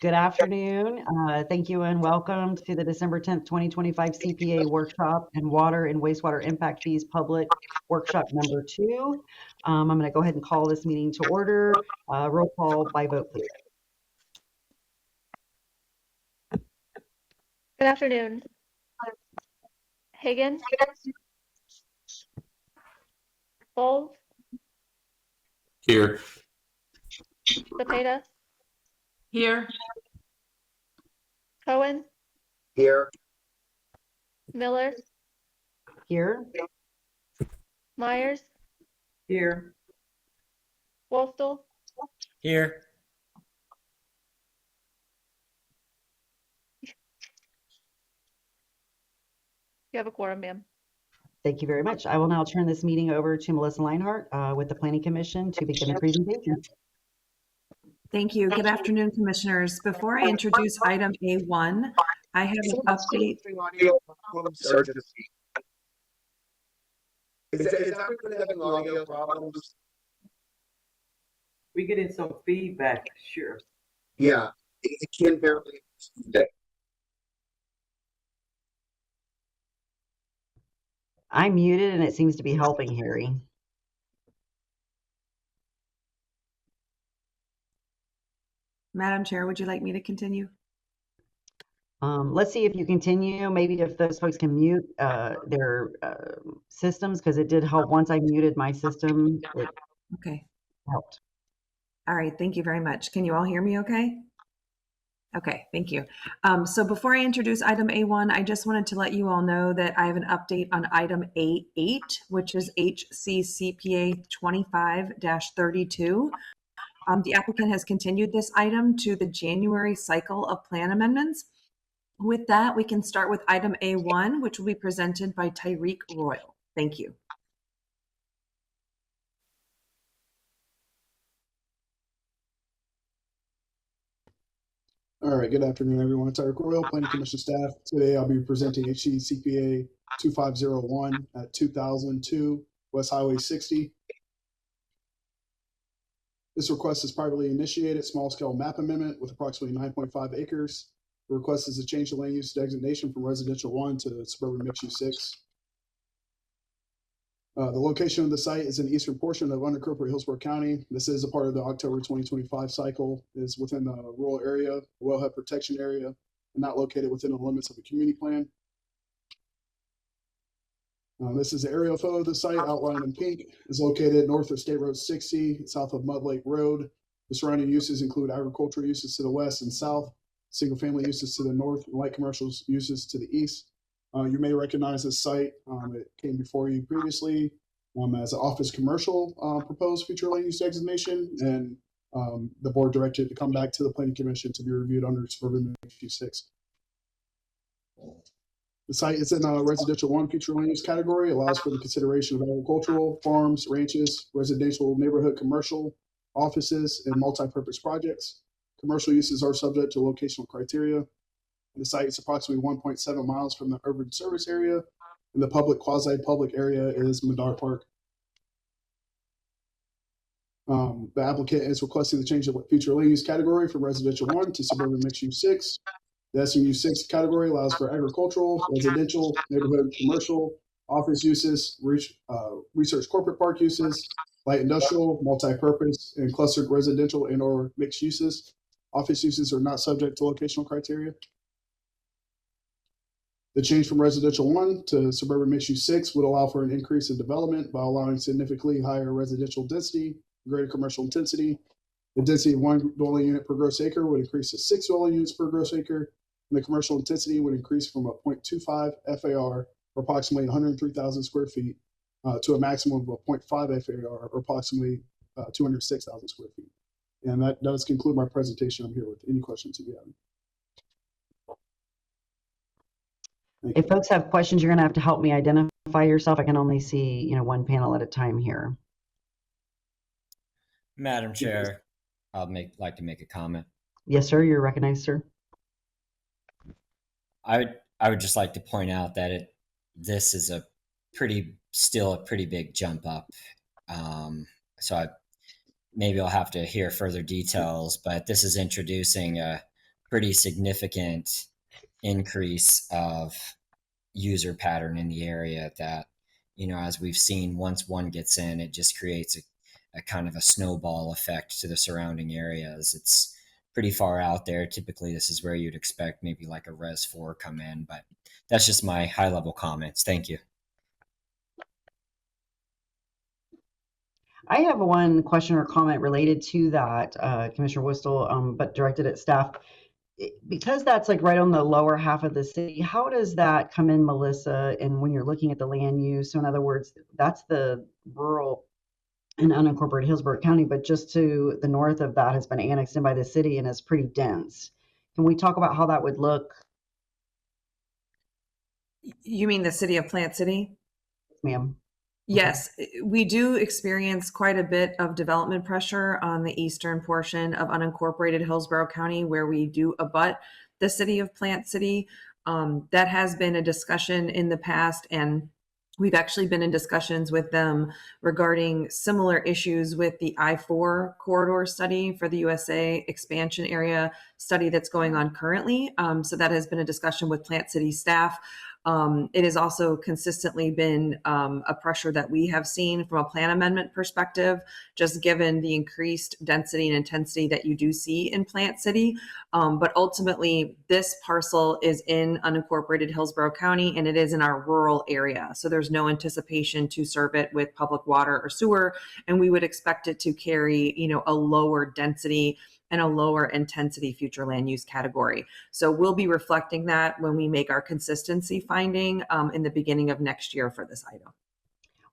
Good afternoon. Thank you and welcome to the December 10th, 2025 CPA Workshop and Water and Wastewater Impact Fees Public Workshop number 2. I'm going to go ahead and call this meeting to order. Roll call by vote, please. Good afternoon. Hagan? Bowles? Here. Cepeda? Here. Cohen? Here. Miller? Here. Myers? Here. Wolftel? Here. You have a quorum, ma'am. Thank you very much. I will now turn this meeting over to Melissa Leinhart with the Planning Commission to begin the presentation. Thank you. Good afternoon, commissioners. Before I introduce item A1, I have an update. Is everybody having audio problems? We getting some feedback, sure. Yeah, it can barely. I'm muted and it seems to be helping, Harry. Madam Chair, would you like me to continue? Let's see if you continue. Maybe if those folks can mute their systems, because it did help once I muted my system. It Okay. helped. All right. Thank you very much. Can you all hear me okay? Okay, thank you. So before I introduce item A1, I just wanted to let you all know that I have an update on item A8, which is HCCPA 25-32. The applicant has continued this item to the January cycle of plan amendments. With that, we can start with item A1, which will be presented by Tyreek Royal. Thank you. All right, good afternoon, everyone. Tyreek Royal, Planning Commission staff. Today I'll be presenting HCCPA 2501 at 2002 West Highway 60. This request is privately initiated, small-scale map amendment with approximately 9.5 acres. The request is to change the land use designation from residential 1 to suburban mixed-use 6. The location of the site is in the eastern portion of unincorporated Hillsborough County. This is a part of the October 2025 cycle. It is within the rural area, wellhead protection area, and not located within the limits of a community plan. This is an aerial photo of the site outlined in pink. It's located north of State Road 60, south of Mud Lake Road. The surrounding uses include agricultural uses to the west and south, single-family uses to the north, and light commercial uses to the east. You may recognize this site. It came before you previously as an office commercial proposed future land use designation, and the board directed to come back to the Planning Commission to be reviewed under suburban mixed-use 6. The site is in a residential 1 future land use category, allows for the consideration of agricultural, farms, ranches, residential, neighborhood, commercial, offices, and multi-purpose projects. Commercial uses are subject to locational criteria. The site is approximately 1.7 miles from the urban service area, and the public quasi-public area is Madar Park. The applicant is requesting the change of future land use category from residential 1 to suburban mixed use 6. The SMU 6 category allows for agricultural, residential, neighborhood, commercial, office uses, research corporate park uses, light industrial, multi-purpose, and clustered residential and or mixed uses. Office uses are not subject to locational criteria. The change from residential 1 to suburban mixed use 6 would allow for an increase in development by allowing significantly higher residential density, greater commercial intensity. The density of 1 dwelling unit per gross acre would increase to 6 dwelling units per gross acre, and the commercial intensity would increase from a 0.25 FAR, or approximately 103,000 square feet, to a maximum of a 0.5 FAR, or approximately 206,000 square feet. And that does conclude my presentation. I'm here with any questions if you have. If folks have questions, you're going to have to help me identify yourself. I can only see, one panel at a time here. Madam Chair, like to make a comment. Yes, sir. You're recognized, sir. I would just like to point out that this is still a pretty big jump up. So maybe I'll have to hear further details, but this is introducing a pretty significant increase of user pattern in the area that, as we've seen, once one gets in, it just creates a kind of a snowball effect to the surrounding areas. It's pretty far out there. Typically, this is where you'd expect maybe like a Res 4 come in, but that's just my high level comments. Thank you. I have one question or comment related to that, Commissioner Whistle, but directed at staff. Because that's like right on the lower half of the city, how does that come in, Melissa? And when you're looking at the land use, so in other words, that's the rural and unincorporated Hillsborough County, but just to the north of that has been annexed in by the city and is pretty dense. Can we talk about how that would look, You mean the city of Plant City? ma'am? Yes, we do experience quite a bit of development pressure on the eastern portion of unincorporated Hillsborough County, where we do abut the city of Plant City. That has been a discussion in the past, and we've actually been in discussions with them regarding similar issues with the I-4 corridor study for the USA expansion area study that's going on currently. So that has been a discussion with Plant City staff. It has also consistently been a pressure that we have seen from a plan amendment perspective, just given the increased density and intensity that you do see in Plant City. But ultimately, this parcel is in unincorporated Hillsborough County, and it is in our rural area. So there's no anticipation to serve it with public water or sewer, and we would expect it to carry, a lower density and a lower intensity future land use category. So we'll be reflecting that when we make our consistency finding in the beginning of next year for this item.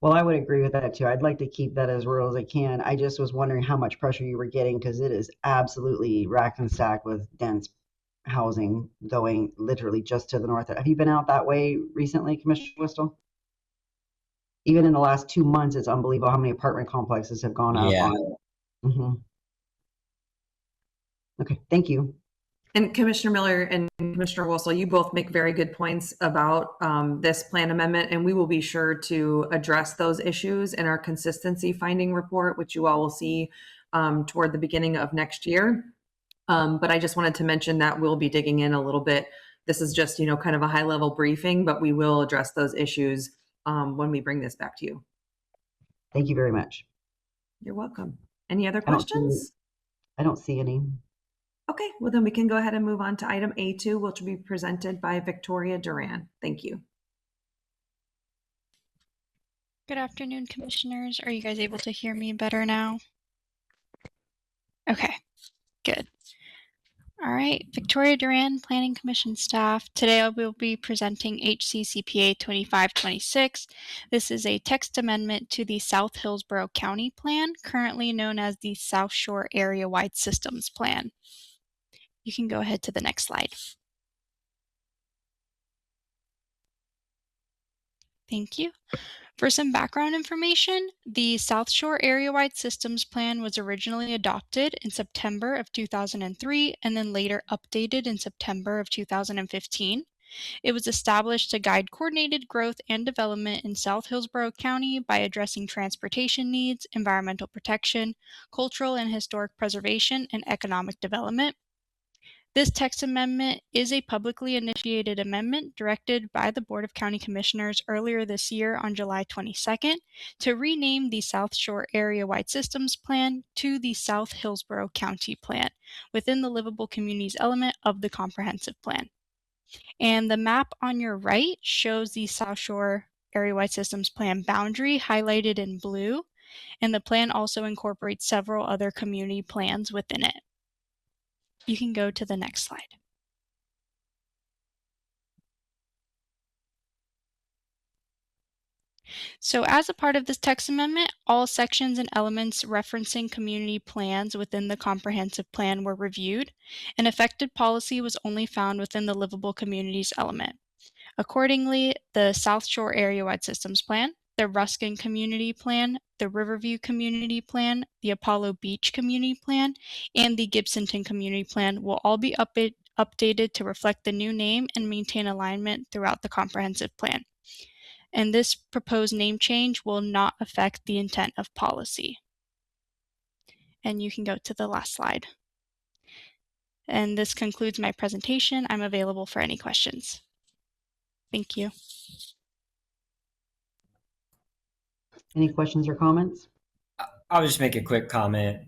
Well, I would agree with that too. I'd like to keep that as rural as I can. I just was wondering how much pressure you were getting because it is absolutely racked and stacked with dense housing going literally just to the north. Have you been out that way recently, Commissioner Whistle? Even in the last 2 months, it's unbelievable how many apartment complexes have gone up. Yeah. Okay, thank you. And Commissioner Miller and Commissioner Wilson, you both make very good points about this plan amendment, and we will be sure to address those issues in our consistency finding report, which you all will see toward the beginning of next year. But I just wanted to mention that we'll be digging in a little bit. This is just, kind of a high level briefing, but we will address those issues when we bring this back to you. Thank you very much. You're welcome. Any other I don't see- questions? I don't see any. Okay, well then we can go ahead and move on to item A2, which will be presented by Victoria Duran. Thank you. Good afternoon, commissioners. Are you guys able to hear me better now? Okay, good. All right, Victoria Duran, Planning Commission staff. Today I will be presenting HCCPA 2526. This is a text amendment to the South Hillsborough County Plan, currently known as the South Shore Area-Wide Systems Plan. You can go ahead to the next slide. Thank you. For some background information, the South Shore Area-Wide Systems Plan was originally adopted in September of 2003 and then later updated in September of 2015. It was established to guide coordinated growth and development in South Hillsborough County by addressing transportation needs, environmental protection, cultural and historic preservation, and economic development. This text amendment is a publicly initiated amendment directed by the Board of County Commissioners earlier this year on July 22nd to rename the South Shore Area-Wide Systems Plan to the South Hillsborough County Plan within the Livable Communities element of the Comprehensive Plan. And the map on your right shows the South Shore Area-Wide Systems Plan boundary highlighted in blue, and the plan also incorporates several other community plans within it. You can go to the next slide. So as a part of this text amendment, all sections and elements referencing community plans within the comprehensive plan were reviewed, and effective policy was only found within the livable communities element. Accordingly, the South Shore Area-Wide Systems Plan, the Ruskin Community Plan, the Riverview Community Plan, the Apollo Beach Community Plan, and the Gibsonton Community Plan will all be updated to reflect the new name and maintain alignment throughout the comprehensive plan. And this proposed name change will not affect the intent of policy. And you can go to the last slide. And this concludes my presentation. I'm available for any questions. Thank you. Any questions or comments? I'll just make a quick comment,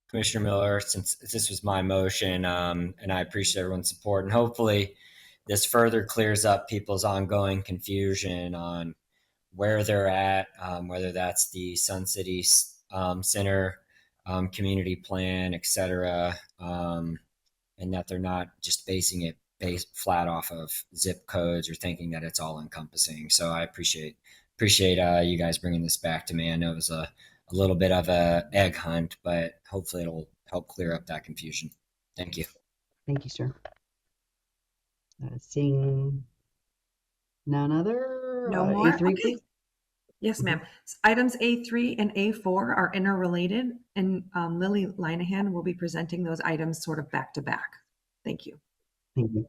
Commissioner Miller, since this was my motion, and I appreciate everyone's support. And hopefully this further clears up people's ongoing confusion on where they're at, whether that's the Sun City Center community plan, et cetera, and that they're not just basing it based flat off of zip codes or thinking that it's all encompassing. So I appreciate you guys bringing this back to me. I know it was a little bit of a egg hunt, but hopefully it'll help clear up that confusion. Thank you. Thank you, sir. Seeing none other. No more? A3, Okay. please. Yes, ma'am. Items A3 and A4 are interrelated, and Lily Linehan will be presenting those items sort of back to back. Thank you. Thank you.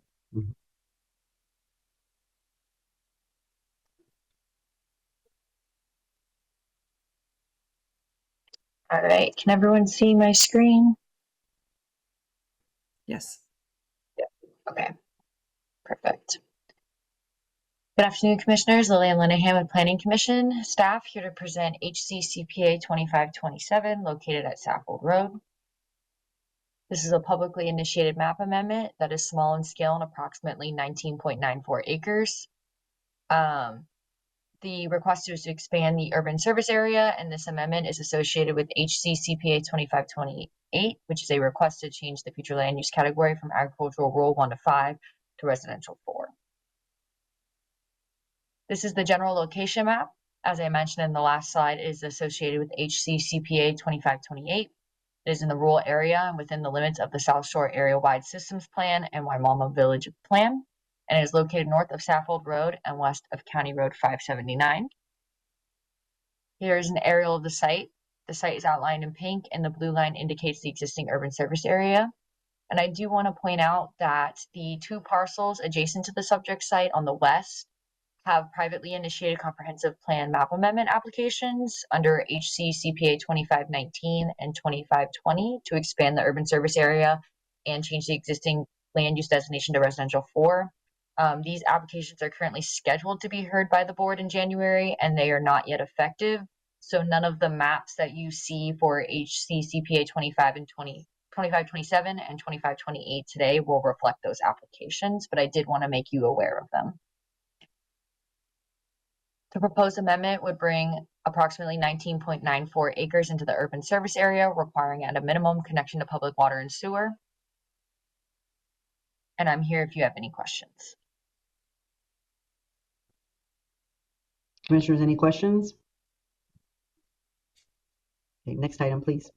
All right, can everyone see my screen? Yes. Okay, perfect. Good afternoon, Commissioners. Lillian Linehan with Planning Commission. Staff here to present HCCPA 2527 located at Saffold Road. This is a publicly initiated map amendment that is small in scale and approximately 19.94 acres. The request is to expand the urban service area, and this amendment is associated with HCCPA 2528, which is a request to change the future land use category from agricultural rural 1 to 5 to residential 4. This is the general location map. As I mentioned in the last slide, it is associated with HCCPA 2528. It is in the rural area and within the limits of the South Shore Area-Wide Systems Plan and Waimama Village Plan, and it is located north of Saffold Road and west of County Road 579. Here is an aerial of the site. The site is outlined in pink, and the blue line indicates the existing urban service area. And I do want to point out that the 2 parcels adjacent to the subject site on the west have privately initiated comprehensive plan map amendment applications under HCCPA 2519 and 2520 to expand the urban service area and change the existing land use designation to residential 4. These applications are currently scheduled to be heard by the board in January, and they are not yet effective. So none of the maps that you see for HCCPA 2527 and 2528 today will reflect those applications, but I did want to make you aware of them. The proposed amendment would bring approximately 19.94 acres into the urban service area, requiring at a minimum connection to public water and sewer. And I'm here if you have any questions. Commissioners, any questions? Okay, next item, please.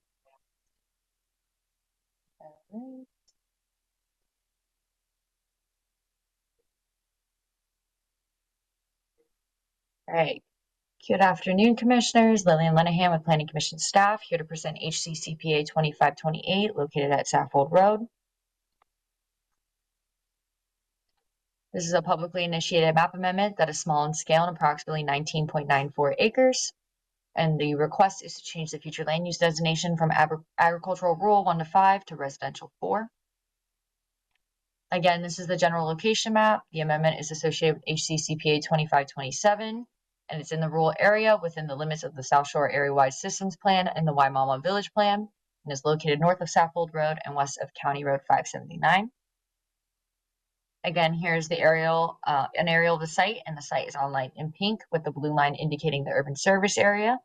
All right. Good afternoon, Commissioners. Lillian Linehan with Planning Commission staff here to present HCCPA 2528 located at Saffold Road. This is a publicly initiated map amendment that is small in scale and approximately 19.94 acres. And the request is to change the future land use designation from agricultural rural 1 to 5 to residential 4. Again, this is the general location map. The amendment is associated with HCCPA 2527, and it's in the rural area within the limits of the South Shore Area-Wide Systems Plan and the Waimama Village Plan, and is located north of Saffold Road and west of County Road 579. Again, here's the aerial, an aerial of the site, and the site is outlined in pink with the blue line indicating the urban service area.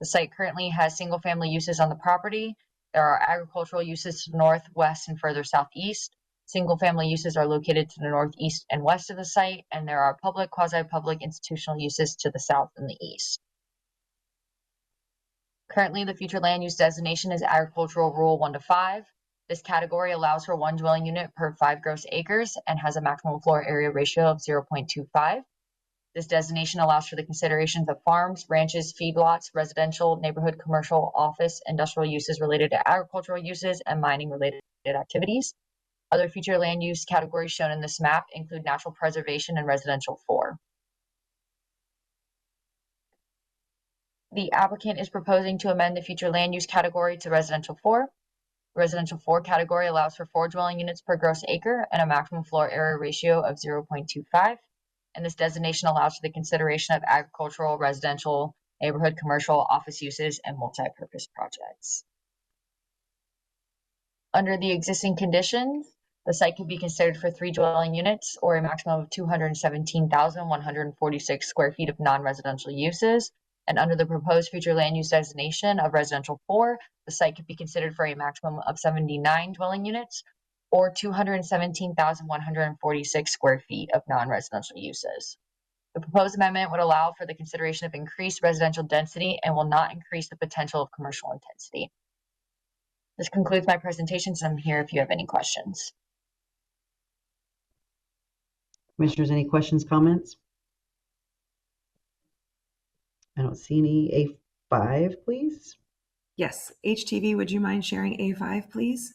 The site currently has single-family uses on the property. There are agricultural uses to the north, west, and further southeast. Single-family uses are located to the northeast and west of the site, and there are public, quasi-public, institutional uses to the south and the east. Currently, the future land use designation is agricultural rural 1 to 5. This category allows for 1 dwelling unit per 5 gross acres and has a maximum floor area ratio of 0.25. This designation allows for the considerations of farms, ranches, feedlots, residential, neighborhood, commercial, office, industrial uses related to agricultural uses, and mining related activities. Other future land use categories shown in this map include natural preservation and residential 4. The applicant is proposing to amend the future land use category to residential 4. Residential 4 category allows for 4 dwelling units per gross acre and a maximum floor area ratio of 0.25. And this designation allows for the consideration of agricultural, residential, neighborhood, commercial, office uses, and multi-purpose projects. Under the existing conditions, the site could be considered for 3 dwelling units or a maximum of 217,146 square feet of non-residential uses. And under the proposed future land use designation of residential 4, the site could be considered for a maximum of 79 dwelling units or 217,146 square feet of non-residential uses. The proposed amendment would allow for the consideration of increased residential density and will not increase the potential of commercial intensity. This concludes my presentation, so I'm here if you have any questions. Commissioners, any questions, comments? I don't see any. A5, please. Yes, HTV, would you mind sharing A5, please?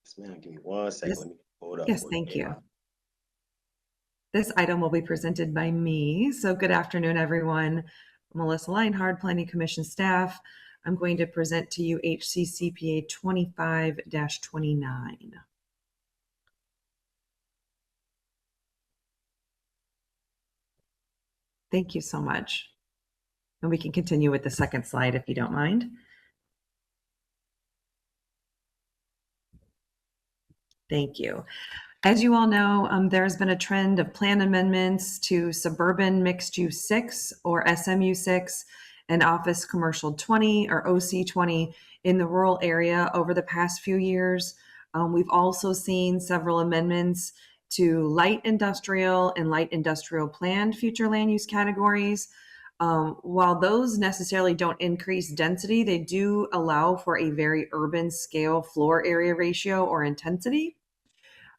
Yes, ma'am. Give me 1 second. Yes. Let me pull it up. Yes, thank you. This item will be presented by me. So good afternoon, everyone. Melissa Leinhard, Planning Commission staff. I'm going to present to you HCCPA 25-29. Thank you so much. And we can continue with the second slide if you don't mind. Thank you. As you all know, there's been a trend of plan amendments to suburban mixed use 6 or SMU 6 and office commercial 20 or OC 20 in the rural area over the past few years. We've also seen several amendments to light industrial and light industrial planned future land use categories. While those necessarily don't increase density, they do allow for a very urban scale floor area ratio or intensity.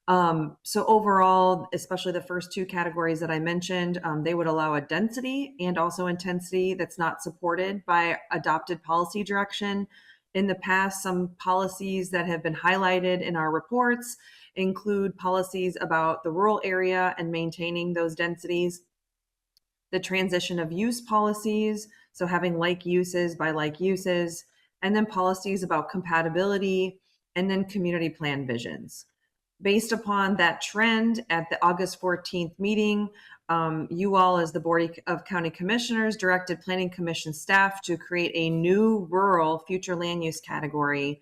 So overall, especially the first 2 categories that I mentioned, they would allow a density and also intensity that's not supported by adopted policy direction. In the past, some policies that have been highlighted in our reports include policies about the rural area and maintaining those densities, the transition of use policies, so having like uses by like uses, and then policies about compatibility, and then community plan visions. Based upon that trend at the August 14th meeting, you all as the Board of County Commissioners directed Planning Commission staff to create a new rural future land use category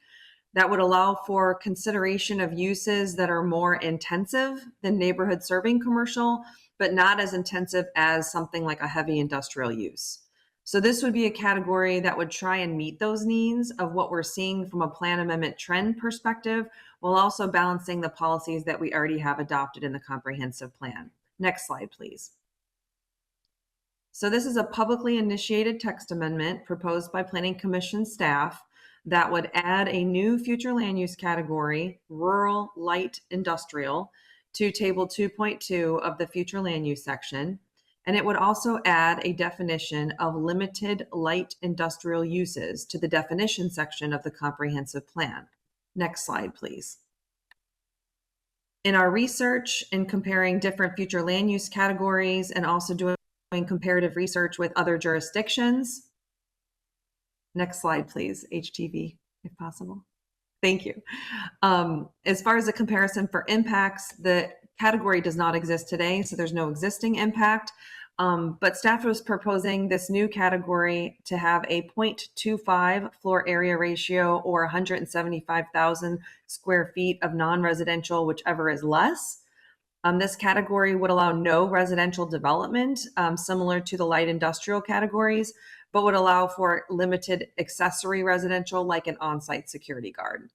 that would allow for consideration of uses that are more intensive than neighborhood serving commercial, but not as intensive as something like a heavy industrial use. So this would be a category that would try and meet those needs of what we're seeing from a plan amendment trend perspective, while also balancing the policies that we already have adopted in the comprehensive plan. Next slide, please. So this is a publicly initiated text amendment proposed by Planning Commission staff that would add a new future land use category, rural light industrial, to table 2.2 of the future land use section. And it would also add a definition of limited light industrial uses to the definition section of the comprehensive plan. Next slide, please. In our research in comparing different future land use categories and also doing comparative research with other jurisdictions. Next slide, please, HTV, if possible. Thank you. As far as a comparison for impacts, the category does not exist today, so there's no existing impact. But staff was proposing this new category to have a 0.25 floor area ratio or 175,000 square feet of non-residential, whichever is less. This category would allow no residential development, similar to the light industrial categories, but would allow for limited accessory residential like an on-site security guard.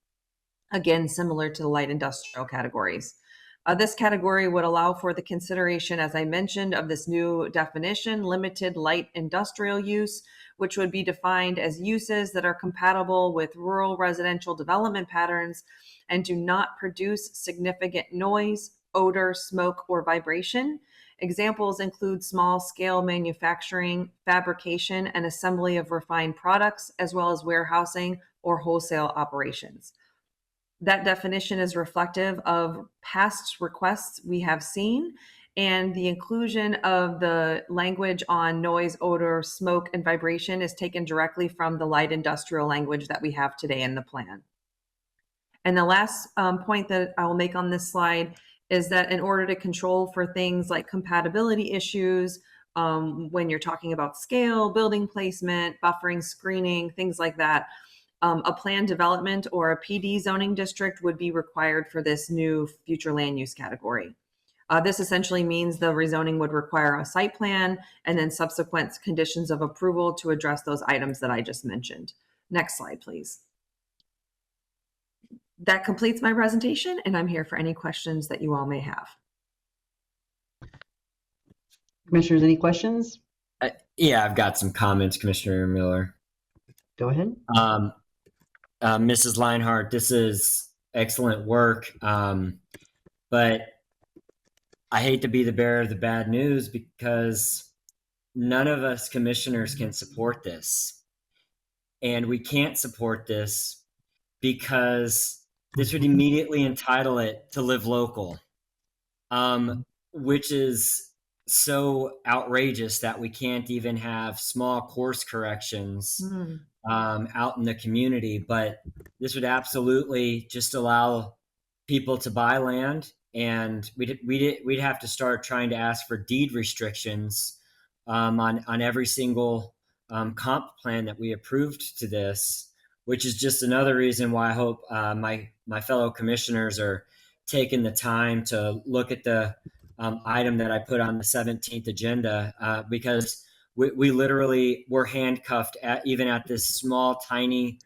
Again, similar to the light industrial categories. This category would allow for the consideration, as I mentioned, of this new definition, limited light industrial use, which would be defined as uses that are compatible with rural residential development patterns and do not produce significant noise, odor, smoke, or vibration. Examples include small-scale manufacturing, fabrication, and assembly of refined products, as well as warehousing or wholesale operations. That definition is reflective of past requests we have seen And the inclusion of the language on noise, odor, smoke, and vibration is taken directly from the light industrial language that we have today in the plan. And the last point that I will make on this slide is that in order to control for things like compatibility issues, when you're talking about scale, building placement, buffering, screening, things like that, a plan development or a PD zoning district would be required for this new future land use category. This essentially means the rezoning would require a site plan and then subsequent conditions of approval to address those items that I just mentioned. Next slide, please. That completes my presentation, and I'm here for any questions that you all may have. Commissioners, any questions? Yeah, I've got some comments, Commissioner Miller. Go ahead. Mrs. Leinhardt, this is excellent work, but I hate to be the bearer of the bad news because none of us commissioners can support this. And we can't support this because this would immediately entitle it to live local, which is so outrageous that we can't even have small course corrections out in the community. But this would absolutely just allow people to buy land, and we'd have to start trying to ask for deed restrictions on every single comp plan that we approved to this, which is just another reason why I hope my fellow commissioners are taking the time to look at the item that I put on the 17th agenda, because we literally were handcuffed even at this small, tiny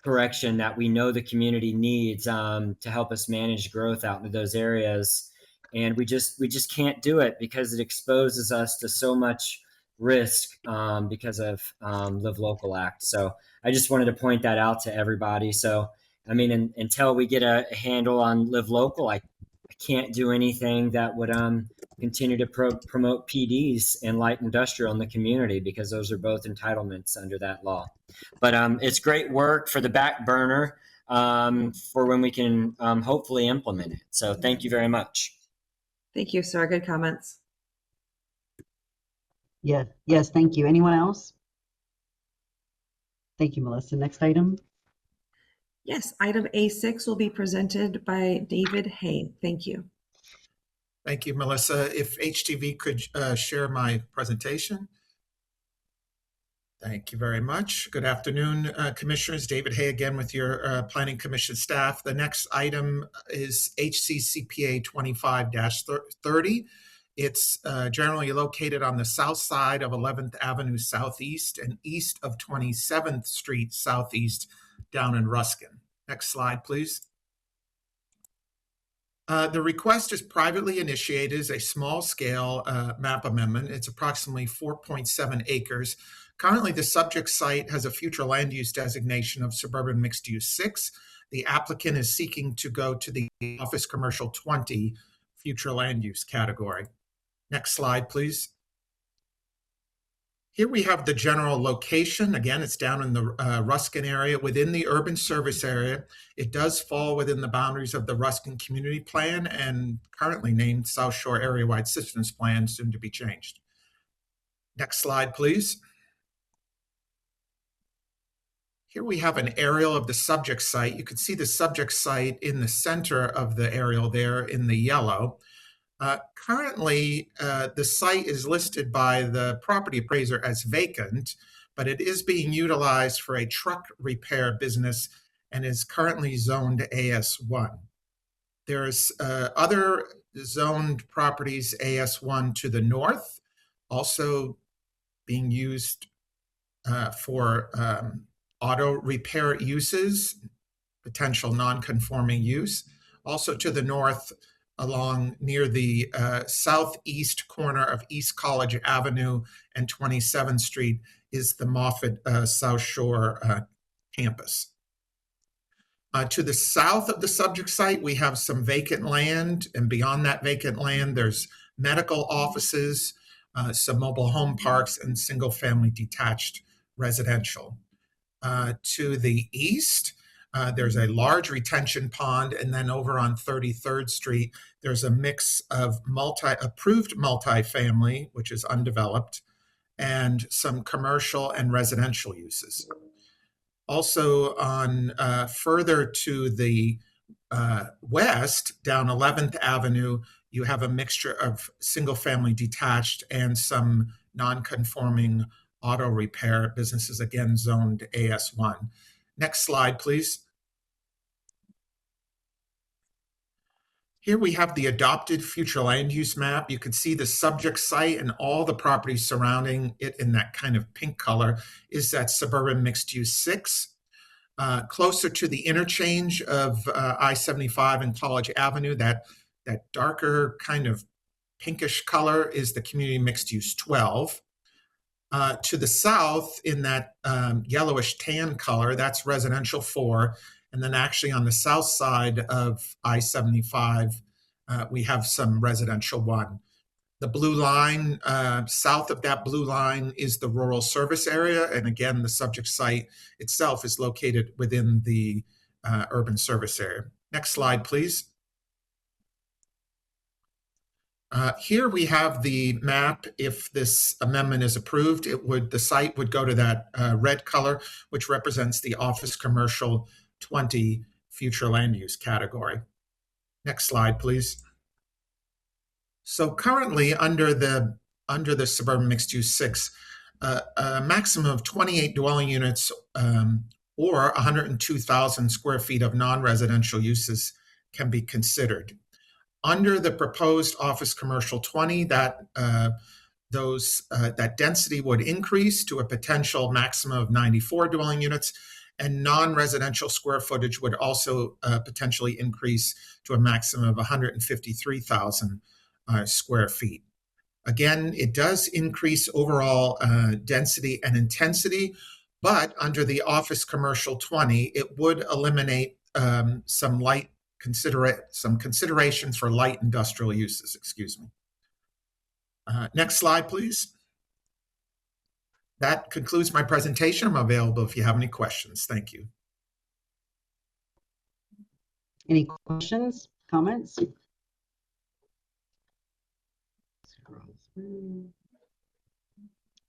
correction that we know the community needs to help us manage growth out into those areas. And we just can't do it because it exposes us to so much risk because of Live Local Act. So I just wanted to point that out to everybody. So, I mean, until we get a handle on Live Local, I can't do anything that would continue to promote PDs and light industrial in the community, because those are both entitlements under that law. But it's great work for the back burner for when we can hopefully implement it. So thank you very much. Thank you, sir. Good comments. Yes, thank you. Anyone else? Thank you, Melissa. Next item. Yes, item A6 will be presented by David Hay. Thank you. Thank you, Melissa. If HTV could share my presentation. Thank you very much. Good afternoon, Commissioners. David Hay again with your Planning Commission staff. The next item is HCCPA 25-30. It's generally located on the south side of 11th Avenue Southeast and east of 27th Street Southeast down in Ruskin. Next slide, please. The request is privately initiated as a small-scale map amendment. It's approximately 4.7 acres. Currently, the subject site has a future land use designation of suburban mixed use 6. The applicant is seeking to go to the office commercial 20 future land use category. Next slide, please. Here we have the general location. Again, it's down in the Ruskin area within the urban service area. It does fall within the boundaries of the Ruskin Community Plan and currently named South Shore Area-Wide Systems Plan, soon to be changed. Next slide, please. Here we have an aerial of the subject site. You can see the subject site in the center of the aerial there in the yellow. Currently, the site is listed by the property appraiser as vacant, but it is being utilized for a truck repair business and is currently zoned AS1. There's other zoned properties AS1 to the north, also being used for auto repair uses, potential non-conforming use. Also to the north, along near the southeast corner of East College Avenue and 27th Street, is the Moffett South Shore campus. To the south of the subject site, we have some vacant land, and beyond that vacant land, there's medical offices, some mobile home parks, and single-family detached residential. To the east, There's a large retention pond, and then over on 33rd Street, there's a mix of approved multifamily, which is undeveloped, and some commercial and residential uses. Also on further to the west, down 11th Avenue, you have a mixture of single-family detached and some non-conforming auto repair businesses, again zoned AS1. Next slide, please. Here we have the adopted future land use map. You can see the subject site and all the properties surrounding it in that kind of pink color is that suburban mixed use 6. Closer to the interchange of I-75 and College Avenue, that darker kind of pinkish color is the community mixed use 12. To the south in that yellowish tan color, that's residential 4. And then actually on the south side of I-75, we have some residential 1. The blue line, south of that blue line is the rural service area. And again, the subject site itself is located within the urban service area. Next slide, please. Here we have the map. If this amendment is approved, the site would go to that red color, which represents the office commercial 20 future land use category. Next slide, please. So currently under the suburban mixed use 6, a maximum of 28 dwelling units or 102,000 square feet of non-residential uses can be considered. Under the proposed office commercial 20, that density would increase to a potential maximum of 94 dwelling units, and non-residential square footage would also potentially increase to a maximum of 153,000 square feet. Again, it does increase overall density and intensity, but under the office commercial 20, it would eliminate some considerations for light industrial uses. Excuse me. Next slide, please. That concludes my presentation. I'm available if you have any questions. Thank you. Any questions, comments? Scroll through.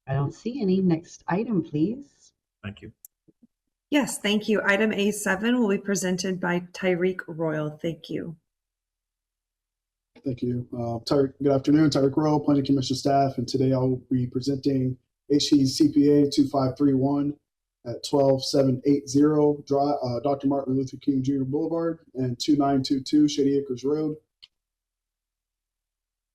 I don't see any. Next item, please. Thank you. Yes, thank you. Item A7 will be presented by Tyreek Royal. Thank you. Thank you. Good afternoon, Tyreek Royal, Planning Commission staff, and today I'll be presenting HCCPA 2531 at 12780 Dr. Martin Luther King Jr. Boulevard and 2922 Shady Acres Road.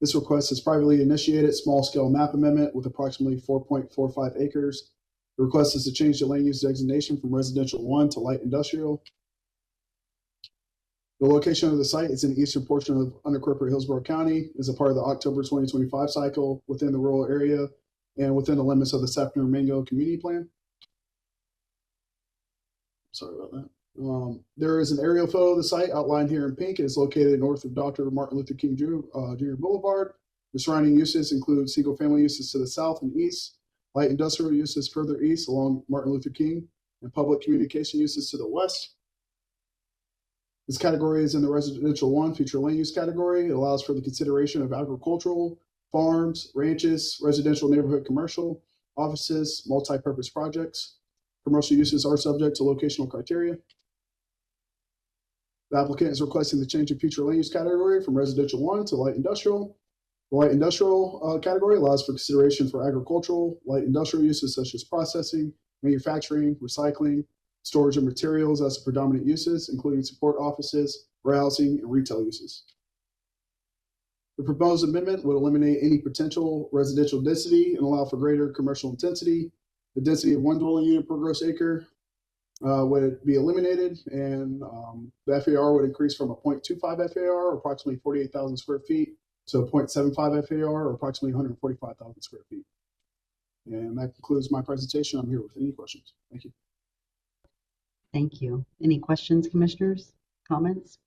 This request is privately initiated small-scale map amendment with approximately 4.45 acres. The request is to change the land use designation from residential 1 to light industrial. The location of the site is in the eastern portion of unincorporated Hillsborough County, is a part of the October 2025 cycle within the rural area and within the limits of the Sefner Mango Community Plan. Sorry about that. There is an aerial photo of the site outlined here in pink. It is located north of Dr. Martin Luther King Jr. Boulevard. The surrounding uses include single-family uses to the south and east, light industrial uses further east along Martin Luther King, and public communication uses to the west. This category is in the residential 1 future land use category. It allows for the consideration of agricultural, farms, ranches, residential neighborhood commercial, offices, multi-purpose projects. Commercial uses are subject to locational criteria. The applicant is requesting the change of future land use category from residential 1 to light industrial. The light industrial category allows for consideration for agricultural, light industrial uses such as processing, manufacturing, recycling, storage of materials as the predominant uses, including support offices, warehousing, and retail uses. The proposed amendment would eliminate any potential residential density and allow for greater commercial intensity. The density of 1 dwelling unit per gross acre would be eliminated, and the FAR would increase from a 0.25 FAR, or approximately 48,000 square feet, to a 0.75 FAR, or approximately 145,000 square feet. And that concludes my presentation. I'm here with any questions. Thank you. Thank you. Any questions, commissioners? Comments?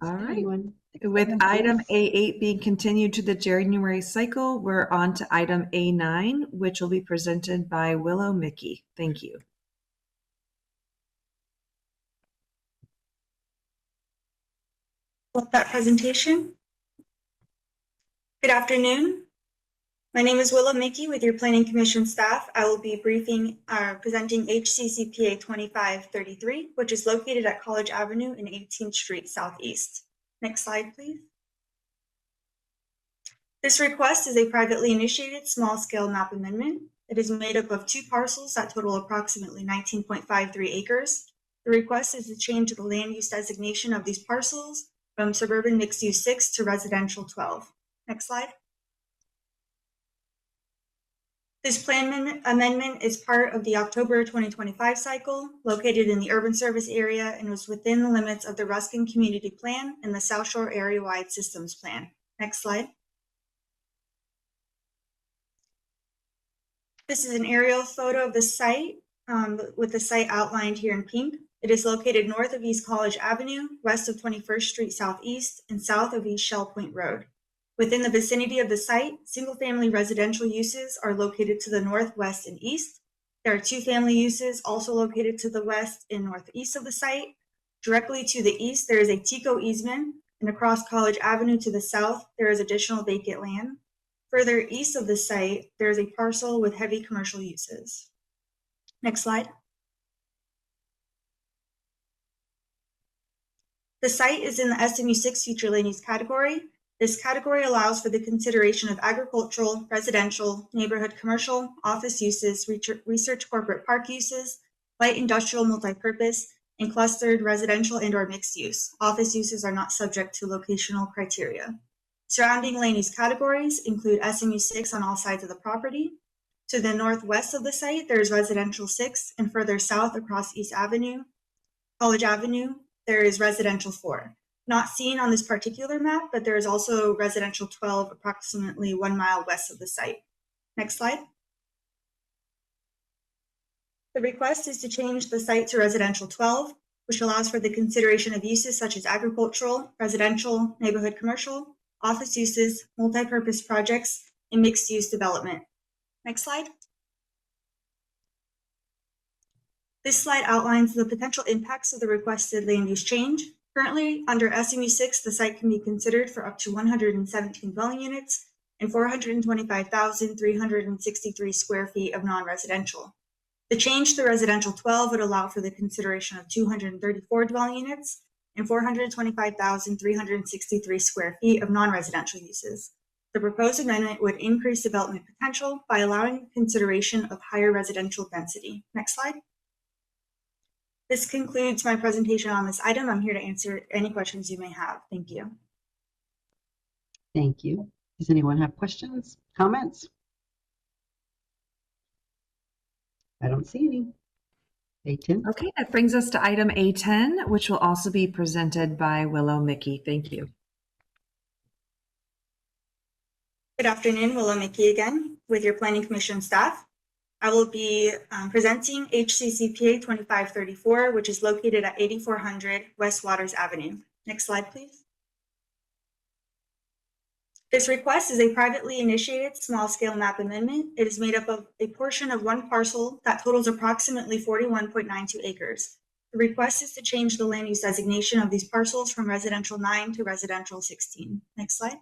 All right. Anyone? With item A8 being continued to the January cycle, we're on to item A9, which will be presented by Willow Mickey. Thank you. Love that presentation. Good afternoon. My name is Willow Mickey with your Planning Commission staff. I will be presenting HCCPA 2533, which is located at College Avenue and 18th Street Southeast. Next slide, please. This request is a privately initiated small-scale map amendment. It is made up of 2 parcels that total approximately 19.53 acres. The request is to change the land use designation of these parcels from suburban mixed use 6 to residential 12. Next slide. This plan amendment is part of the October 2025 cycle, located in the urban service area, and was within the limits of the Ruskin Community Plan and the South Shore Area-Wide Systems Plan. Next slide. This is an aerial photo of the site, with the site outlined here in pink. It is located north of East College Avenue, west of 21st Street Southeast, and south of East Shell Point Road. Within the vicinity of the site, single-family residential uses are located to the northwest and east. There are 2 family uses also located to the west and northeast of the site. Directly to the east, there is a TICO easement, and across College Avenue to the south, there is additional vacant land. Further east of the site, there is a parcel with heavy commercial uses. Next slide. The site is in the SMU 6 future land use category. This category allows for the consideration of agricultural, residential, neighborhood commercial, office uses, research corporate park uses, light industrial multipurpose, and clustered residential and/or mixed use. Office uses are not subject to locational criteria. Surrounding land use categories include SMU 6 on all sides of the property. To the northwest of the site, there is residential 6, and further south across East Avenue, College Avenue, there is residential 4. Not seen on this particular map, but there is also residential 12 approximately 1 mile west of the site. Next slide. The request is to change the site to residential 12, which allows for the consideration of uses such as agricultural, residential, neighborhood commercial, office uses, multi-purpose projects, and mixed-use development. Next slide. This slide outlines the potential impacts of the requested land use change. Currently, under SMU 6, the site can be considered for up to 117 dwelling units and 425,363 square feet of non-residential. The change to residential 12 would allow for the consideration of 234 dwelling units and 425,363 square feet of non-residential uses. The proposed amendment would increase development potential by allowing consideration of higher residential density. Next slide. This concludes my presentation on this item. I'm here to answer any questions you may have. Thank you. Thank you. Does anyone have questions, comments? I don't see any. A10. Okay, that brings us to item A10, which will also be presented by Willow Mickey. Thank you. Good afternoon, Willow Mickey again with your Planning Commission staff. I will be presenting HCCPA 2534, which is located at 8400 West Waters Avenue. Next slide, please. This request is a privately initiated small-scale map amendment. It is made up of a portion of 1 parcel that totals approximately 41.92 acres. The request is to change the land use designation of these parcels from residential 9 to residential 16. Next slide.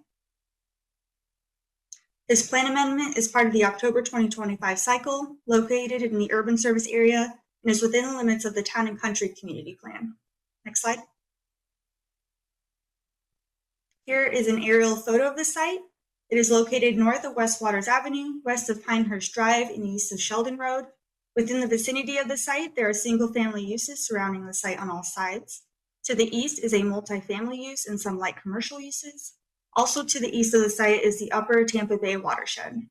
This plan amendment is part of the October 2025 cycle, located in the urban service area, and is within the limits of the Town and Country Community Plan. Next slide. Here is an aerial photo of the site. It is located north of West Waters Avenue, west of Pinehurst Drive, and east of Sheldon Road. Within the vicinity of the site, there are single-family uses surrounding the site on all sides. To the east is a multifamily use and some light commercial uses. Also to the east of the site is the Upper Tampa Bay watershed.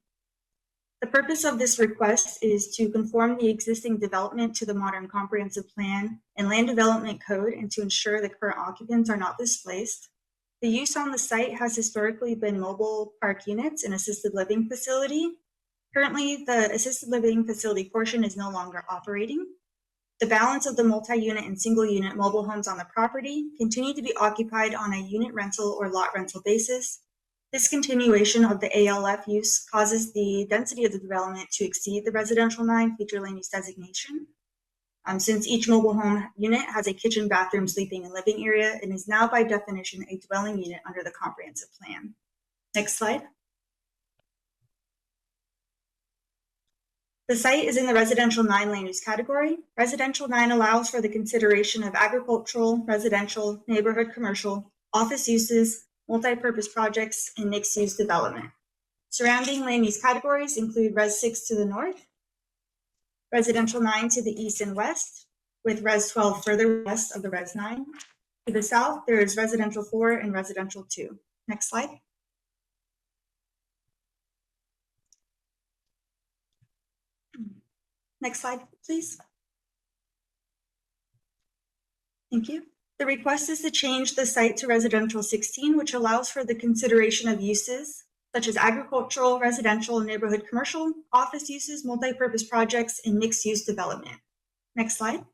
The purpose of this request is to conform the existing development to the modern comprehensive plan and land development code and to ensure the current occupants are not displaced. The use on the site has historically been mobile park units and assisted living facility. Currently, the assisted living facility portion is no longer operating. The balance of the multi-unit and single-unit mobile homes on the property continue to be occupied on a unit rental or lot rental basis. This continuation of the ALF use causes the density of the development to exceed the residential 9 feature land use designation. Since each mobile home unit has a kitchen, bathroom, sleeping, and living area, it is now by definition a dwelling unit under the comprehensive plan. Next slide. The site is in the residential 9 land use category. Residential 9 allows for the consideration of agricultural, residential, neighborhood commercial, office uses, multi-purpose projects, and mixed-use development. Surrounding land use categories include Res 6 to the north, Residential 9 to the east and west, with Res 12 further west of the Res 9. To the south, there is Residential 4 and Residential 2. Next slide. Next slide, please. Thank you. The request is to change the site to Residential 16, which allows for the consideration of uses such as agricultural, residential, neighborhood commercial, office uses, multi-purpose projects, and mixed-use development. Next slide.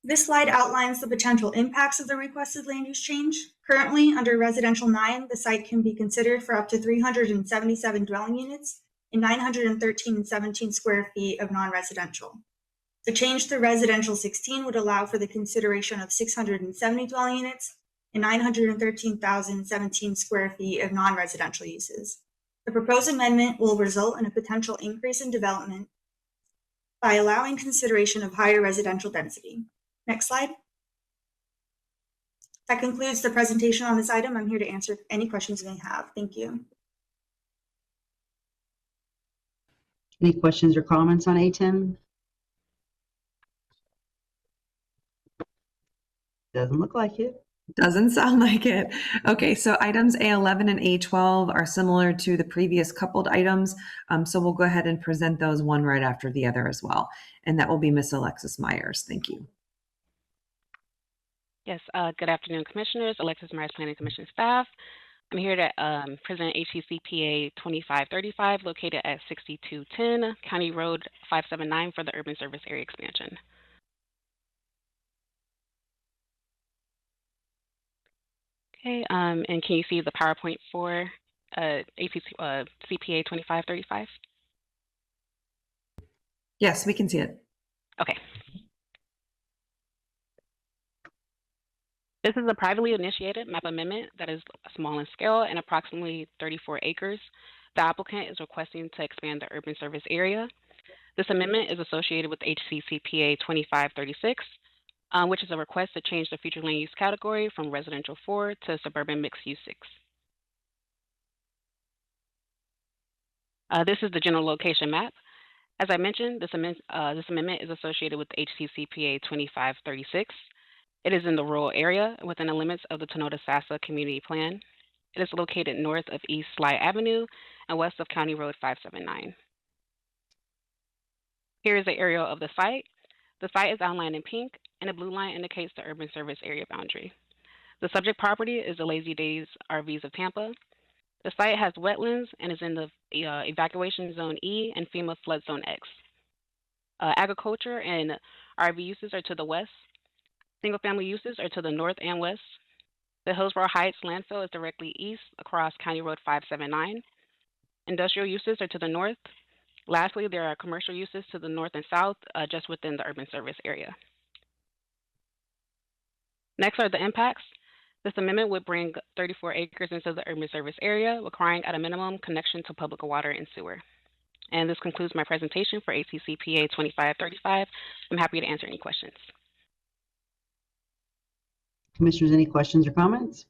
This slide outlines the potential impacts of the requested land use change. Currently, under Residential 9, the site can be considered for up to 377 dwelling units and 913.17 square feet of non-residential. The change to Residential 16 would allow for the consideration of 670 dwelling units and 913,017 square feet of non-residential uses. The proposed amendment will result in a potential increase in development by allowing consideration of higher residential density. Next slide. That concludes the presentation on this item. I'm here to answer any questions you may have. Thank you. Any questions or comments on A10? Doesn't look like it. Doesn't sound like it. Okay, so items A11 and A12 are similar to the previous coupled items. So we'll go ahead and present those one right after the other as well. And that will be Miss Alexis Myers. Thank you. Yes, good afternoon, Commissioners. Alexis Myers, Planning Commission staff. I'm here to present HCCPA 2535, located at 6210 County Road 579 for the Urban Service Area Expansion. Okay, and can you see the PowerPoint for CPA 2535? Yes, we can see it. Okay. This is a privately initiated map amendment that is small in scale and approximately 34 acres. The applicant is requesting to expand the urban service area. This amendment is associated with HCCPA 2536, which is a request to change the future land use category from residential 4 to suburban mixed use 6. This is the general location map. As I mentioned, this amendment is associated with HCCPA 2536. It is in the rural area within the limits of the Tonota-Sassa Community Plan. It is located north of East Sly Avenue and west of County Road 579. Here is the area of the site. The site is outlined in pink, and the blue line indicates the urban service area boundary. The subject property is the Lazy Days RVs of Tampa. The site has wetlands and is in the evacuation zone E and FEMA flood zone X. Agriculture and RV uses are to the west. Single-family uses are to the north and west. The Hillsborough Heights landfill is directly east across County Road 579. Industrial uses are to the north. Lastly, there are commercial uses to the north and south, just within the urban service area. Next are the impacts. This amendment would bring 34 acres into the urban service area, requiring at a minimum connection to public water and sewer. And this concludes my presentation for HCCPA 2535. I'm happy to answer any questions. Commissioners, any questions or comments?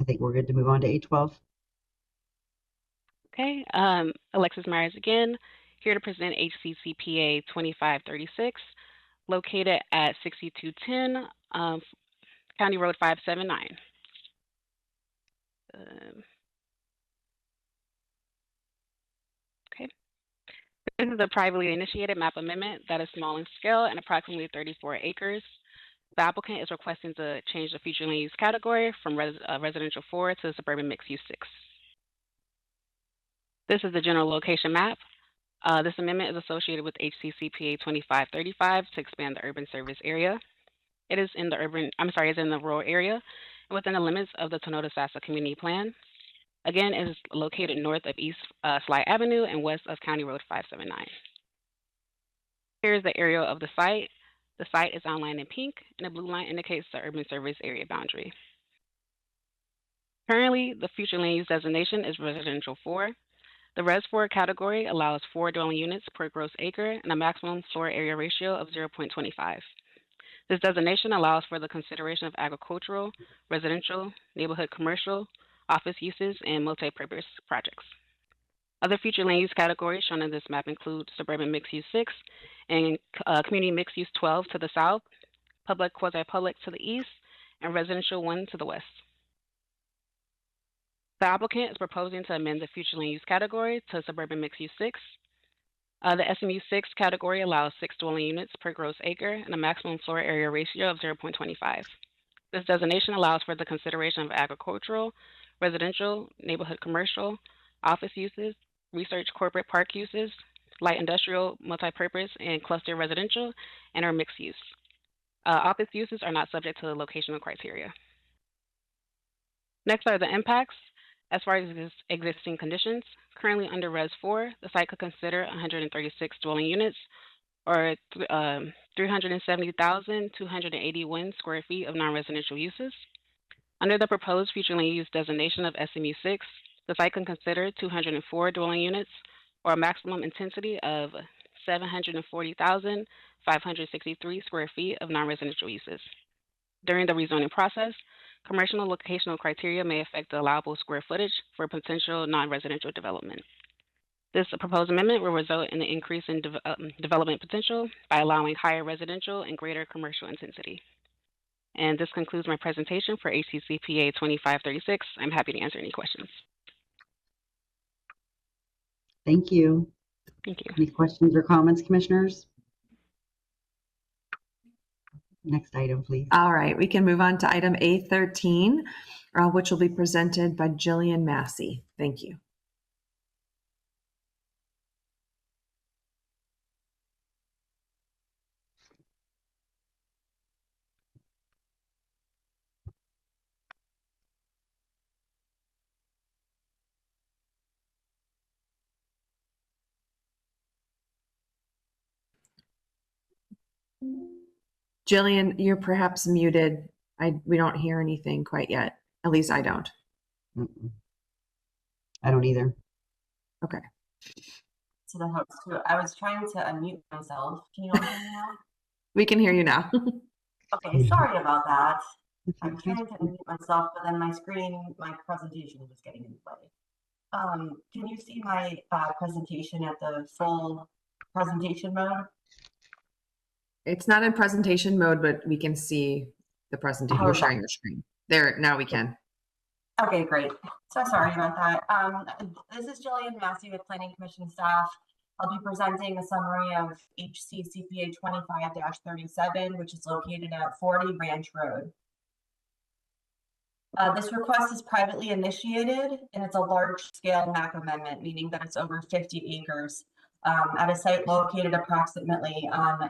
I think we're good to move on to A12. Okay, Alexis Myers again, here to present HCCPA 2536, located at 6210 County Road 579. Okay. This is a privately initiated map amendment that is small in scale and approximately 34 acres. The applicant is requesting to change the future land use category from residential 4 to suburban mixed use 6. This is the general location map. This amendment is associated with HCCPA 2535 to expand the urban service area. It is in the it's in the rural area and within the limits of the Tonota-Sassa Community Plan. Again, it is located north of East Sly Avenue and west of County Road 579. Here is the area of the site. The site is outlined in pink, and the blue line indicates the urban service area boundary. Currently, the future land use designation is residential 4. The Res 4 category allows 4 dwelling units per gross acre and a maximum floor area ratio of 0.25. This designation allows for the consideration of agricultural, residential, neighborhood commercial, office uses, and multi-purpose projects. Other future land use categories shown in this map include suburban mixed use 6 and community mixed use 12 to the south, public quasi-public to the east, and residential 1 to the west. The applicant is proposing to amend the future land use category to suburban mixed use 6. The SMU 6 category allows 6 dwelling units per gross acre and a maximum floor area ratio of 0.25. This designation allows for the consideration of agricultural, residential, neighborhood commercial, office uses, research corporate park uses, light industrial, multipurpose, and cluster residential, and or mixed use. Office uses are not subject to the locational criteria. Next are the impacts. As far as existing conditions, currently under Res 4, the site could consider 136 dwelling units or 370,281 square feet of non-residential uses. Under the proposed future land use designation of SMU 6, the site can consider 204 dwelling units or a maximum intensity of 740,563 square feet of non-residential uses. During the rezoning process, commercial and locational criteria may affect the allowable square footage for potential non-residential development. This proposed amendment will result in an increase in development potential by allowing higher residential and greater commercial intensity. And this concludes my presentation for HCCPA 2536. I'm happy to answer any questions. Thank you. Thank you. Any questions or comments, commissioners? Next item, please. All right, we can move on to item A13, which will be presented by Jillian Massey. Thank you. Jillian, you're perhaps muted. We don't hear anything quite yet. At least I don't. I don't either. Okay. To the host too. I was trying to unmute myself. Can you all hear me now? We can hear you now. Okay, sorry about that. I'm trying to unmute myself, but then my presentation was getting in the way. Can you see my presentation at the full presentation mode? It's not in presentation mode, but we can see the presentation. You're sharing your screen. There, now we can. Okay, great. So sorry about that. This is Jillian Massey with Planning Commission staff. I'll be presenting a summary of HCCPA 25-37, which is located at 40 Ranch Road. This request is privately initiated, and it's a large-scale map amendment, meaning that it's over 50 acres at a site located approximately on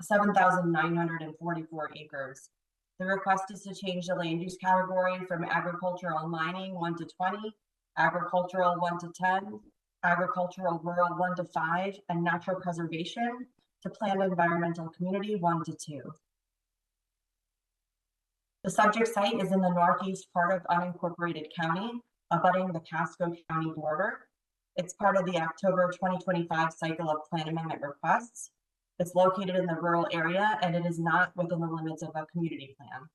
7,944 acres. The request is to change the land use category from agricultural mining 1 to 20, agricultural 1 to 10, agricultural rural 1 to 5, and natural preservation to planned environmental community 1 to 2. The subject site is in the northeast part of unincorporated county, abutting the Pasco County border. It's part of the October 2025 cycle of plan amendment requests. It's located in the rural area, and it is not within the limits of a community plan.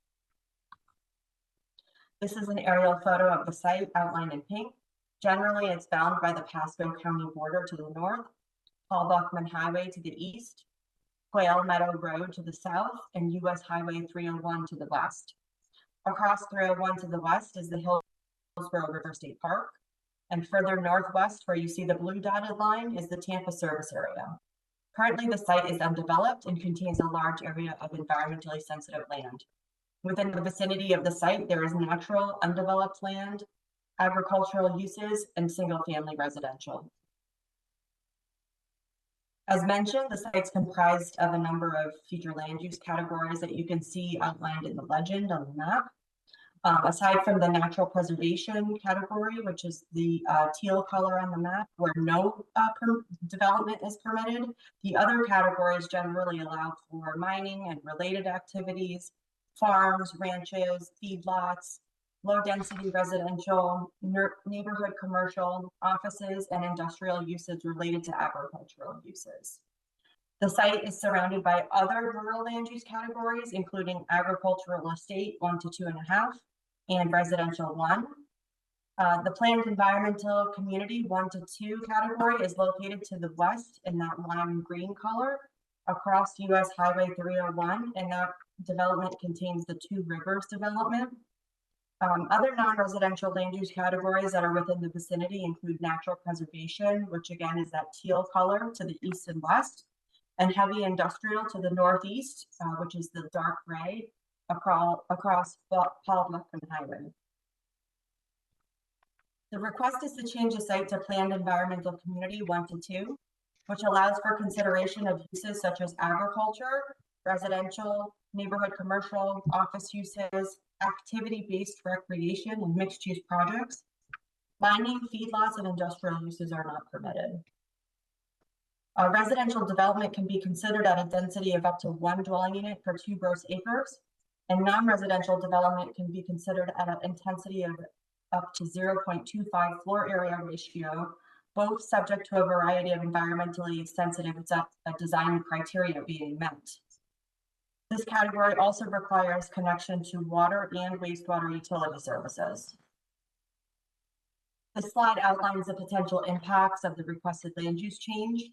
This is an aerial photo of the site outlined in pink. Generally, it's bound by the Pasco County border to the north, Paul Buckman Highway to the east, Quail Meadow Road to the south, and US Highway 301 to the west. Across 301 to the west is the Hillsborough River State Park, and further northwest, where you see the blue dotted line, is the Tampa service area. Currently, the site is undeveloped and contains a large area of environmentally sensitive land. Within the vicinity of the site, there is natural undeveloped land, agricultural uses, and single-family residential. As mentioned, the site's comprised of a number of future land use categories that you can see outlined in the legend on the map. Aside from the natural preservation category, which is the teal color on the map, where no development is permitted, the other categories generally allow for mining and related activities, farms, ranches, feedlots, low-density residential, neighborhood commercial, offices, and industrial uses related to agricultural uses. The site is surrounded by other rural land use categories, including agricultural estate 1 to 2.5 and residential 1. The planned environmental community 1 to 2 category is located to the west in that lime green color across US Highway 301, and that development contains the Two Rivers development. Other non-residential land use categories that are within the vicinity include natural preservation, which again is that teal color to the east and west, and heavy industrial to the northeast, which is the dark gray across Paul Blackman Highway. The request is to change the site to planned environmental community 1 to 2, which allows for consideration of uses such as agriculture, residential, neighborhood commercial, office uses, activity-based recreation, and mixed-use projects. Mining, feedlots, and industrial uses are not permitted. Residential development can be considered at a density of up to 1 dwelling unit per 2 gross acres, and non-residential development can be considered at an intensity of up to 0.25 floor area ratio, both subject to a variety of environmentally sensitive design criteria being met. This category also requires connection to water and wastewater utility services. This slide outlines the potential impacts of the requested land use change.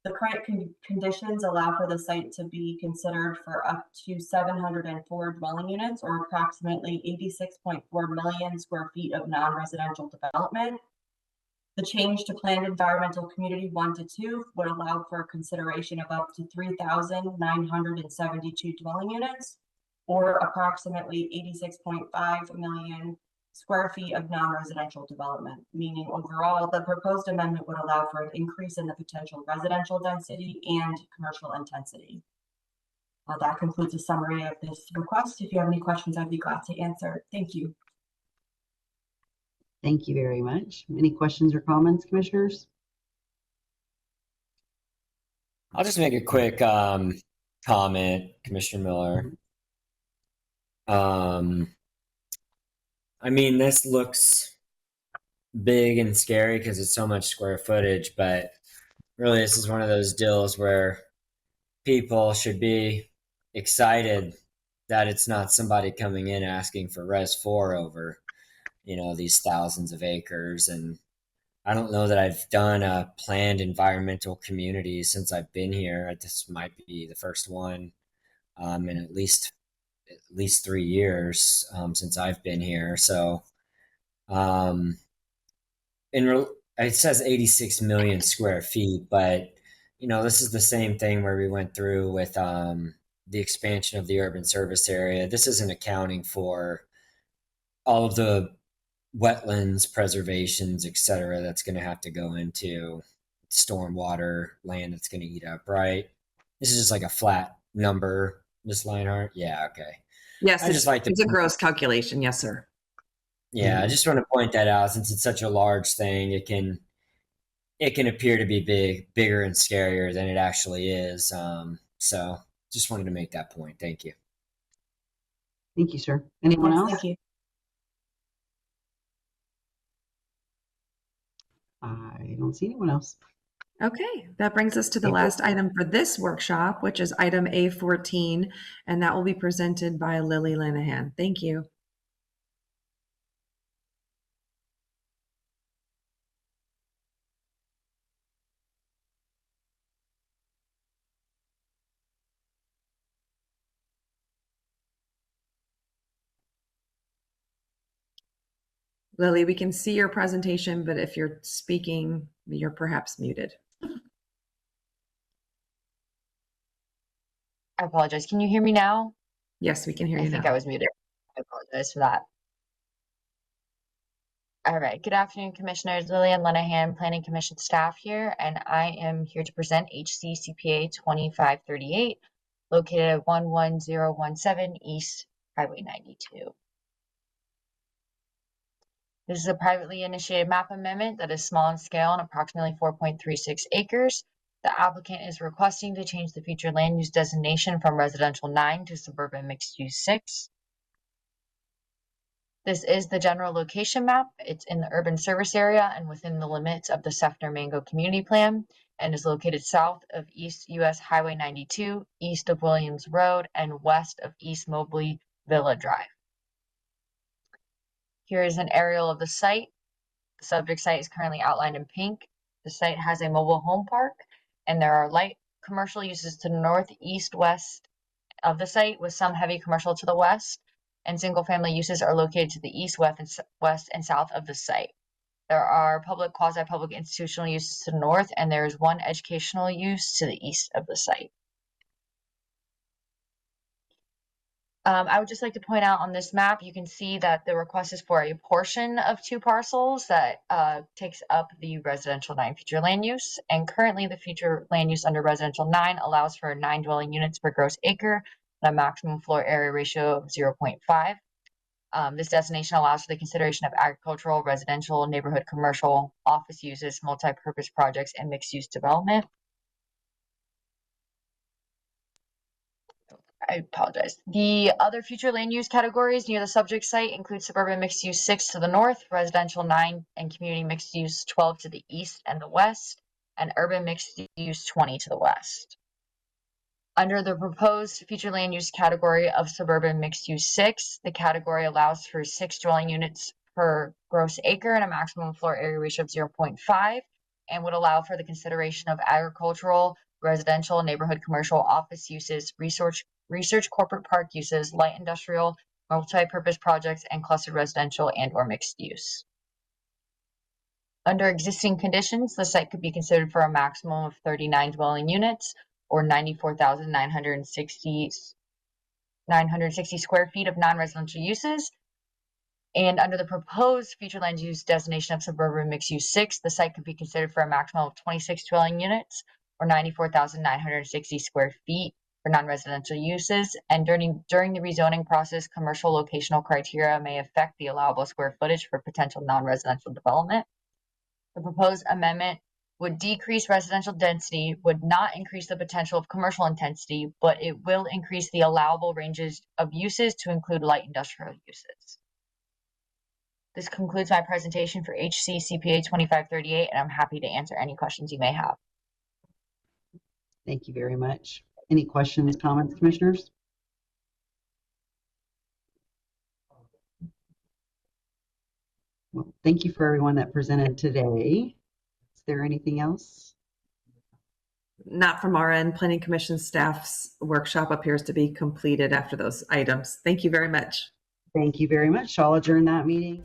The current conditions allow for the site to be considered for up to 704 dwelling units, or approximately 86.4 million square feet of non-residential development. The change to planned environmental community 1 to 2 would allow for consideration of up to 3,972 dwelling units, or approximately 86.5 million square feet of non-residential development, meaning overall the proposed amendment would allow for an increase in the potential residential density and commercial intensity. That concludes a summary of this request. If you have any questions, I'd be glad to answer. Thank you. Thank you very much. Any questions or comments, commissioners? I'll just make a quick comment, Commissioner Miller. I mean, this looks big and scary because it's so much square footage, but really this is one of those deals where people should be excited that it's not somebody coming in asking for Res 4 over, you know, these thousands of acres. And I don't know that I've done a planned environmental community since I've been here. This might be the first one in at least 3 years since I've been here. So it says 86 million square feet, but you know, this is the same thing where we went through with the expansion of the urban service area. This isn't accounting for all of the wetlands, preservations, etc. that's going to have to go into stormwater land that's going to eat up, right? This is just like a flat number, Ms. Leinhart? Yeah, okay. Yes, it's a gross calculation. Yes, sir. Yeah, I just want to point that out since it's such a large thing. It can appear to be bigger and scarier than it actually is. So just wanted to make that point. Thank you. Thank you, sir. Anyone else? Thank you. I don't see anyone else. Okay, that brings us to the last item for this workshop, which is item A14, and that will be presented by Lily Lanahan. Thank you. Lily, we can see your presentation, but if you're speaking, you're perhaps muted. I apologize. Can you hear me now? Yes, we can hear you now. I think I was muted. I apologize for that. All right. Good afternoon, Commissioners. Lillian Lenahan, Planning Commission staff here, and I am here to present HCCPA 2538, located at 11017 East Highway 92. This is a privately initiated map amendment that is small in scale and approximately 4.36 acres. The applicant is requesting to change the future land use designation from residential 9 to suburban mixed use 6. This is the general location map. It's in the urban service area and within the limits of the Sefner Mango Community Plan, and is located south of East US Highway 92, east of Williams Road, and west of East Mobley Villa Drive. Here is an aerial of the site. The subject site is currently outlined in pink. The site has a mobile home park, and there are light commercial uses to the north, east, west of the site, with some heavy commercial to the west, and single-family uses are located to the east, west, and south of the site. There are public, quasi-public institutional uses to the north, and there is one educational use to the east of the site. I would just like to point out on this map, you can see that the request is for a portion of 2 parcels that takes up the residential 9 future land use. And currently the future land use under residential 9 allows for 9 dwelling units per gross acre and a maximum floor area ratio of 0.5. This designation allows for the consideration of agricultural, residential, neighborhood, commercial, office uses, multi-purpose projects, and mixed-use development. I apologize. The other future land use categories near the subject site include suburban mixed use 6 to the north, residential 9, and community mixed use 12 to the east and the west, and urban mixed use 20 to the west. Under the proposed future land use category of suburban mixed use 6, the category allows for 6 dwelling units per gross acre and a maximum floor area ratio of 0.5, and would allow for the consideration of agricultural, residential, neighborhood, commercial, office uses, research corporate park uses, light industrial, multi-purpose projects, and clustered residential and or mixed use. Under existing conditions, the site could be considered for a maximum of 39 dwelling units or 94,960 square feet of non-residential uses. And under the proposed future land use designation of suburban mixed use 6, the site could be considered for a maximum of 26 dwelling units or 94,960 square feet for non-residential uses. And during the rezoning process, commercial locational criteria may affect the allowable square footage for potential non-residential development. The proposed amendment would decrease residential density, would not increase the potential of commercial intensity, but it will increase the allowable ranges of uses to include light industrial uses. This concludes my presentation for HCCPA 2538, and I'm happy to answer any questions you may have. Thank you very much. Any questions, comments, commissioners? Well, thank you for everyone that presented today. Is there anything else? Not from our end. Planning Commission staff's workshop appears to be completed after those items. Thank you very much. Thank you very much. I'll adjourn that meeting.